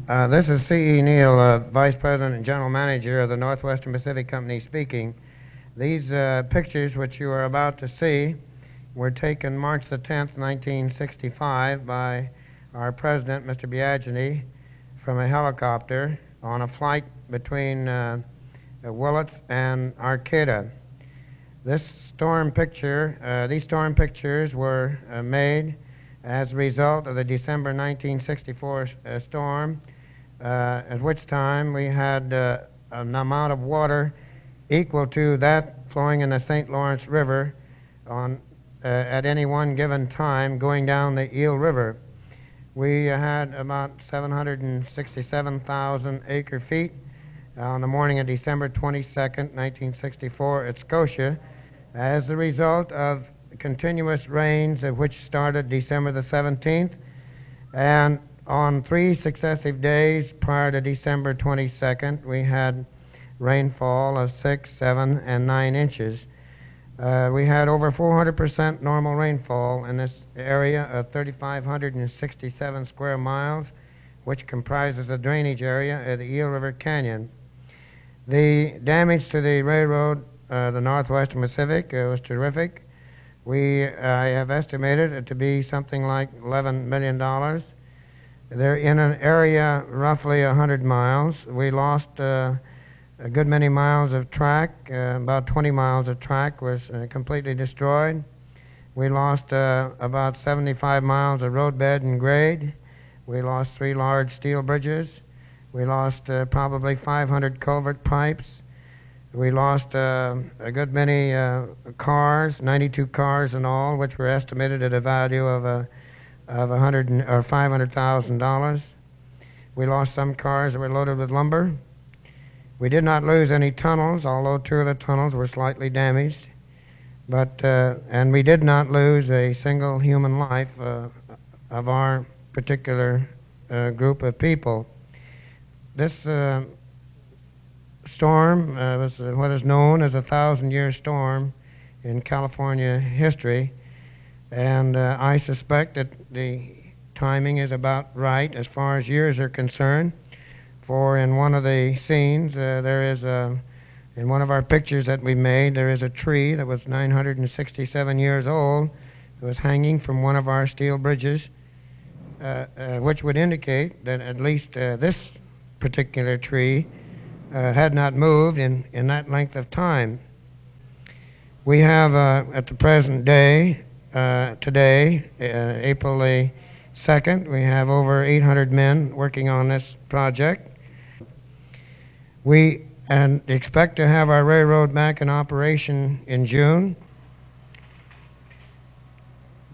This is C.E. Neal, Vice President and General Manager of the Northwestern Pacific Company speaking. These pictures which you are about to see were taken March the 10th, 1965 by our President, Mr. Biagini, from a helicopter on a flight between Willits and Arcata. These storm pictures were made as a result of the December 1964 storm, at which time we had an amount of water equal to that flowing in the St. Lawrence River at any one given time going down the Eel River. We had about 767,000 acre-feet on the morning of December 22nd, 1964 at Scotia as a result of continuous rains which started December the 17th, and on 3 successive days prior to December 22nd we had rainfall of 6, 7, and 9 inches. We had over 400% normal rainfall in this area of 3,567 square miles, which comprises the drainage area of the Eel River Canyon. The damage to the railroad, the Northwestern Pacific, was terrific. I have estimated it to be something like $11 million. They're in an area roughly 100 miles. We lost a good many miles of track. About 20 miles of track was completely destroyed. We lost about 75 miles of roadbed and grade. We lost 3 large steel bridges. We lost probably 500 culvert pipes. We lost a good many cars, 92 cars in all, which were estimated at a value of $500,000. We lost some cars that were loaded with lumber. We did not lose any tunnels, although 2 of the tunnels were slightly damaged. And we did not lose a single human life of our particular group of people. This storm was what is known as a 1,000-year storm in California history, and I suspect that the timing is about right as far as years are concerned, for in one of the scenes in one of our pictures that we made, there is a tree that was 967 years old that was hanging from one of our steel bridges, which would indicate that at least this particular tree had not moved in that length of time. We have at the present day, today, April the 2nd, we have over 800 men working on this project. We expect to have our railroad back in operation in June.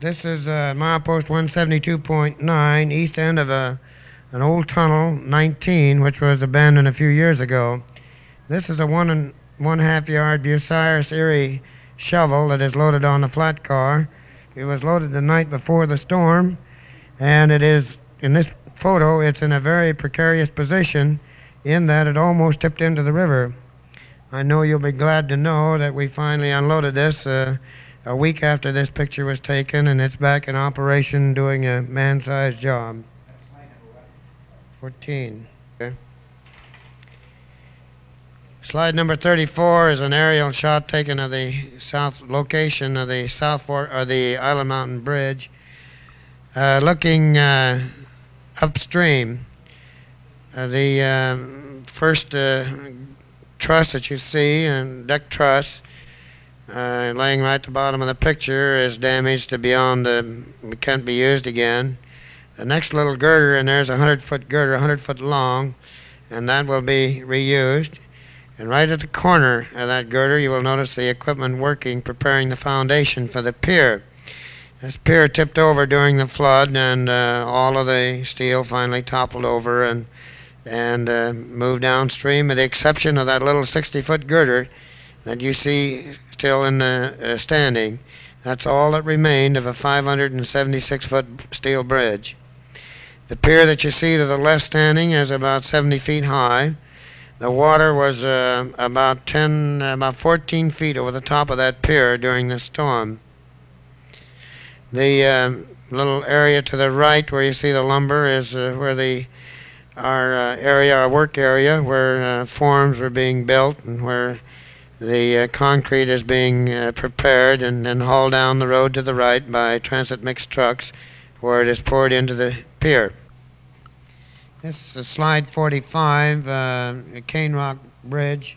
This is milepost 172.9, east end of an old tunnel 19, which was abandoned a few years ago. This is a 1 1/2 yard Bucyrus Erie shovel that is loaded on the flat car. It was loaded the night before the storm, and it is, in this photo, it's in a very precarious position in that it almost tipped into the river. I know you'll be glad to know that we finally unloaded this a week after this picture was taken, and it's back in operation doing a man-sized job. 14. Okay. Slide number 34 is an aerial shot taken of the south location of the South Fork or the Island Mountain Bridge, looking upstream. The first truss that you see, and deck truss, laying right at the bottom of the picture, is damaged to beyond it can't be used again. The next little girder in there is a 100-foot girder, 100 foot long, and that will be reused. And right at the corner of that girder, you will notice the equipment working, preparing the foundation for the pier. This pier tipped over during the flood, and all of the steel finally toppled over and moved downstream, with the exception of that little 60-foot girder that you see still in the standing. That's all that remained of a 576-foot steel bridge. The pier that you see to the left standing is about 70 feet high. The water was about 14 feet over the top of that pier during the storm. The little area to the right where you see the lumber is where the our area, our work area, where forms were being built and where the concrete is being prepared and then hauled down the road to the right by transit mixed trucks, where it is poured into the pier. This is slide 45, Cane Rock Bridge.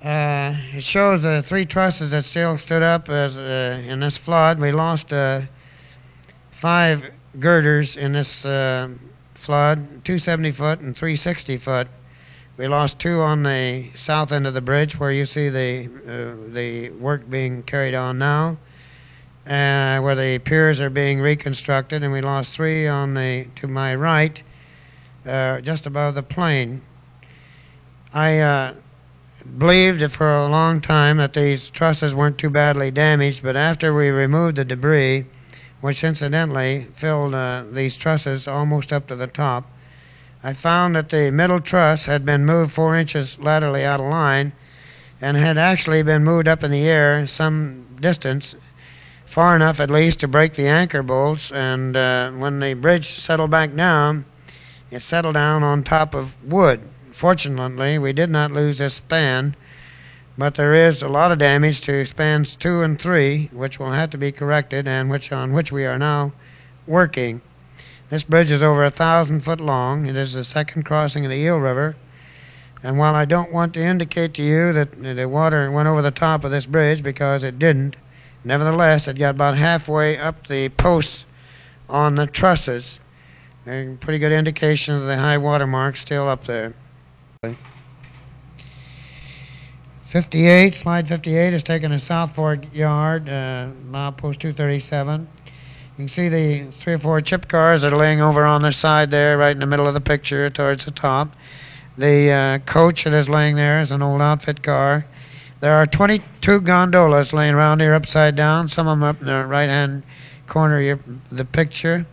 It shows the three trusses that still stood up as in this flood. We lost 5 girders in this flood, 2 70-foot and 3 60-foot. We lost 2 on the south end of the bridge, where you see the work being carried on now, where the piers are being reconstructed, and we lost 3 on to my right, just above the plane. I believed for a long time that these trusses weren't too badly damaged, but after we removed the debris, which incidentally filled these trusses almost up to the top, I found that the middle truss had been moved 4 inches laterally out of line and had actually been moved up in the air some distance, far enough at least to break the anchor bolts, and when the bridge settled back down, it settled down on top of wood. Fortunately, we did not lose this span, but there is a lot of damage to spans 2 and 3, which will have to be corrected and on which we are now working. This bridge is over 1,000 foot long. It is the second crossing of the Eel River. And while I don't want to indicate to you that the water went over the top of this bridge, because it didn't, nevertheless, it got about halfway up the posts on the trusses. A pretty good indication of the high water mark still up there. 58, slide 58 is taken at South Fork Yard, milepost 237. You can see the 3 or 4 chip cars that are laying over on the side there, right in the middle of the picture towards the top. The coach that is laying there is an old outfit car. There are 22 gondolas laying around here upside down, some of them up in the right-hand corner of the picture.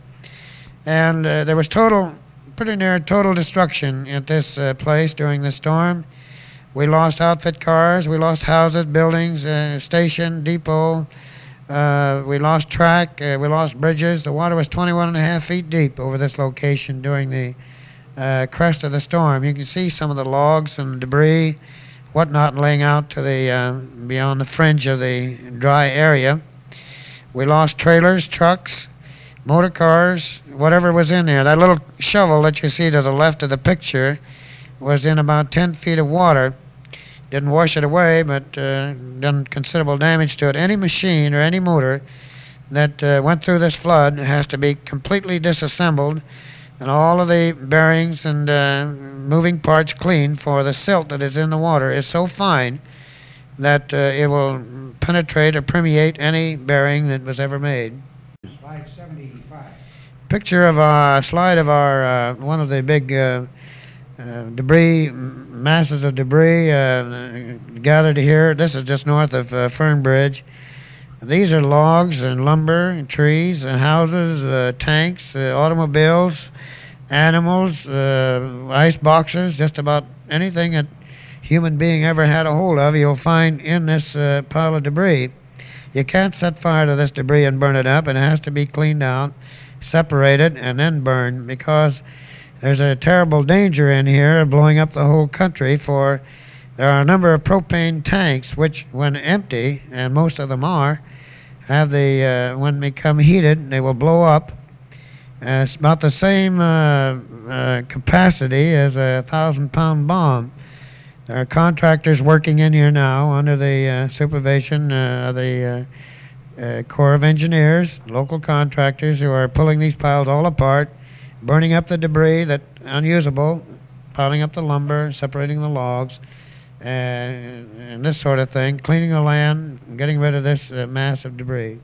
And there was pretty near total destruction at this place during the storm. We lost outfit cars, we lost houses, buildings, station, depot. We lost track, we lost bridges. The water was 21.5 feet deep over this location during the crest of the storm. You can see some of the logs and debris, whatnot, laying out to the beyond the fringe of the dry area. We lost trailers, trucks, motor cars, whatever was in there. That little shovel that you see to the left of the picture was in about 10 feet of water. Didn't wash it away, but done considerable damage to it. Any machine or any motor that went through this flood has to be completely disassembled, and all of the bearings and moving parts cleaned, for the silt that is in the water is so fine that it will penetrate or permeate any bearing that was ever made. Slide 75. Picture of a slide of our one of the big masses of debris gathered here. This is just north of Fern Bridge. These are logs and lumber and trees and houses, tanks, automobiles, animals, ice boxes, just about anything that human being ever had a hold of you'll find in this pile of debris. You can't set fire to this debris and burn it up. It has to be cleaned out, separated, and then burned, because there's a terrible danger in here of blowing up the whole country, for there are a number of propane tanks which, when empty, and most of them are, have when they become heated, they will blow up. It's about the same capacity as a 1,000-pound bomb. There are contractors working in here now under the supervision of the Corps of Engineers, local contractors who are pulling these piles all apart, burning up the debris that's unusable, piling up the lumber, separating the logs, and this sort of thing, cleaning the land, getting rid of this mass of debris.